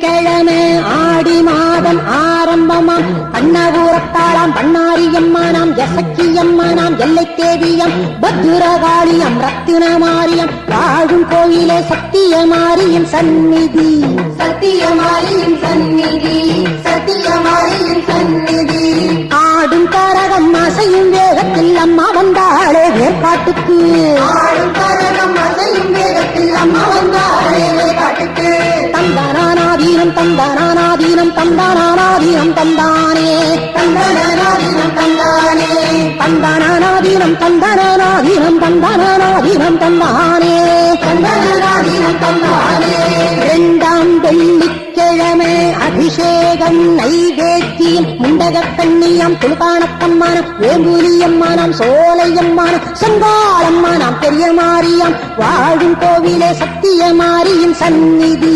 வெள்ளிக்கிழமை ஆடி மாதம் ஆரம்பமாம் அன்னபூரத்தாளாம் பண்ணாரியம்மானாம் ஜசக்கியம்மானாம் எல்லை தேவியம் பத்ரகாளியம் ரத்தினமாரியம் வாழும் கோயிலே சத்தியமாரியின் சந்நிதி சத்தியமாரியின் சந்நிதி சத்தியமாரியின் சந்நிதி ஆடும் கரகம் அசையும் வேகத்தில் அம்மா வந்தாளே வேற்காட்டுக்கு ஆடும் கரகம் அசையும் வேகத்தில் அம்மா வந்தாளே வேற்காட்டுக்கு தந்தானாதீனம் தந்தானாதீனம் தந்தானாதீனம் தந்தானே தந்தானாதீனம் தந்தானே தந்தானாதீனம் தந்தானாதீனம் தந்தானாதீனம் தந்தானே தந்தானாதீனம் தந்தானே இரண்டாம் வெள்ளிக்கிழமை அபிஷேகம் நைவேத்தியம் முண்டகக் கண்ணியாம் துலுக்கானக்கம்மானம் வேம்புலியம்மானாம் சோலையம்மானம் செங்காலம்மானாம் பெரிய மாரியாம் வாழும் கோவிலே சத்தியமாரியின் சந்நிதி